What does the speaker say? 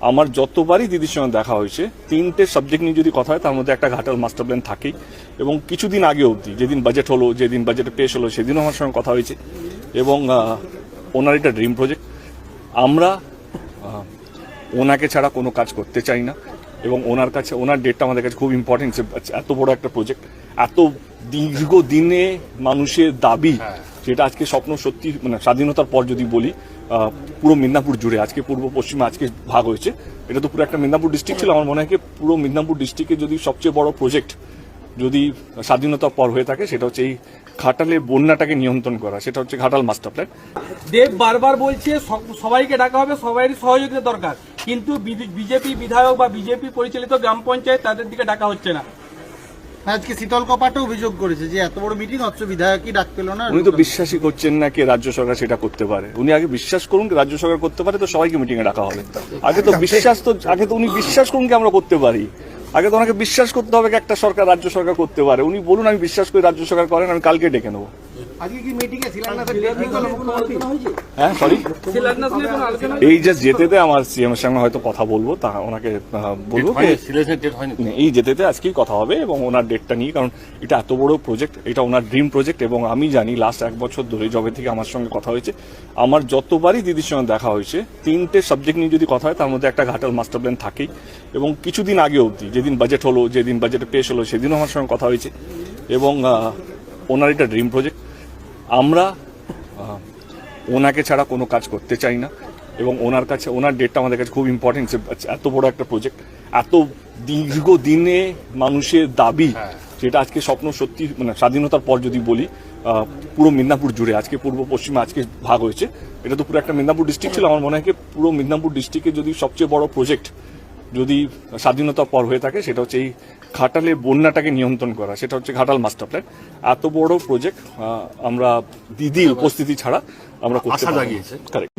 আমার যতবারই দিদির সঙ্গে দেখা হয়েছে, তিনটে সাবজেক্ট নিয়ে যদি কথা হয় তার মধ্যে একটা ঘাটাল মাস্টার প্ল্যান থাকেই। এবং কিছুদিন আগে অবধি যেদিন বাজেট হলো, যেদিন বাজেটে পেশ হলো, সেদিনও আমার সঙ্গে কথা হয়েছে। এবং ওনার এটা ড্রিম প্রজেক্ট। আমরা ওনাকে ছাড়া কোনো কাজ করতে চাই না এবং ওনার কাছে ওনার ডেটটা আমাদের কাছে খুব ইম্পর্টেন্ট। এত বড় একটা প্রজেক্ট, এত দীর্ঘদিনে মানুষের দাবি, যেটা আজকে স্বপ্ন সত্যি, মানে স্বাধীনতার পর যদি বলি পুরো মিদনাপুর জুড়ে, আজকে পূর্ব পশ্চিমে আজকে ভাগ হয়েছে, এটা তো পুরো একটা মিদনাপুর ডিস্ট্রিক্ট ছিল। আমার মনে হয় পুরো মিদনাপুর ডিস্ট্রিক্টে যদি সবচেয়ে বড় প্রজেক্ট যদি স্বাধীনতার পর হয়ে থাকে, সেটা হচ্ছে এই ঘাটালের বন্যাটাকে নিয়ন্ত্রণ করা, সেটা হচ্ছে ঘাটাল মাস্টার প্ল্যান। দেব বারবার বলছে সবাইকে ডাকা হবে, সবারই সহযোগিতা দরকার, কিন্তু বিজেপি বিধায়ক বা বিজেপি পরিচালিত গ্রাম পঞ্চায়েত তাদের দিকে ডাকা হচ্ছে না। আজকে শীতল কপাটে অভিযোগ করেছে যে এত বড় মিটিং অথচ বিধায়কই ডাক পেল না। উনি তো বিশ্বাসই করছেন না কি রাজ্য সরকার সেটা করতে পারে। উনি আগে বিশ্বাস করুন কি রাজ্য সরকার করতে পারে, তো সবাইকে মিটিং এ ডাকা হবে। আগে তো উনি বিশ্বাস করুন কি আমরা করতে পারি। আগে তো ওনাকে বিশ্বাস করতে হবে একটা সরকার, রাজ্য সরকার করতে পারে। উনি বলুন আমি বিশ্বাস করি রাজ্য সরকার করেন, আমি কালকে ডেকে নেবো। হ্যাঁ সরি, এই যে যেতে আমার সিএম এর সঙ্গে হয়তো কথা বলবো, তা ওনাকে বলবো এই যেতে আজকেই কথা হবে এবং ওনার ডেটটা নিয়ে, কারণ এটা এত বড় প্রজেক্ট, এটা ওনার ড্রিম প্রজেক্ট। এবং আমি জানি লাস্ট 1 বছর ধরে যবে থেকে আমার সঙ্গে কথা হয়েছে, আমার যতবারই দিদির সঙ্গে দেখা হয়েছে, তিনটে সাবজেক্ট নিয়ে যদি কথা হয় তার মধ্যে একটা ঘাটাল মাস্টার প্ল্যান থাকেই। এবং কিছুদিন আগে অবধি যেদিন বাজেট হলো, যেদিন বাজেটে পেশ হলো, সেদিনও আমার সঙ্গে কথা হয়েছে। এবং ওনার এটা ড্রিম প্রজেক্ট। আমরা ওনাকে ছাড়া কোনো কাজ করতে চাই না এবং ওনার কাছে ওনার ডেটটা আমাদের কাছে খুব ইম্পর্টেন্ট। এত বড় একটা প্রজেক্ট, এত দীর্ঘদিনে মানুষের দাবি, যেটা আজকে স্বপ্ন সত্যি, মানে স্বাধীনতার পর যদি বলি পুরো মিদনাপুর জুড়ে, আজকে পূর্ব পশ্চিমে আজকে ভাগ হয়েছে, এটা তো পুরো একটা মিদনাপুর ডিস্ট্রিক্ট ছিল। আমার মনে হয় পুরো মিদনাপুর ডিস্ট্রিক্টে যদি সবচেয়ে বড় প্রজেক্ট যদি স্বাধীনতার পর হয়ে থাকে, সেটা হচ্ছে এই ঘাটালের বন্যাটাকে নিয়ন্ত্রণ করা, সেটা হচ্ছে ঘাটাল মাস্টার প্ল্যান। এত বড় প্রজেক্ট আমরা দিদির উপস্থিতি ছাড়া আমরা করতে পারি না। কারেক্ট।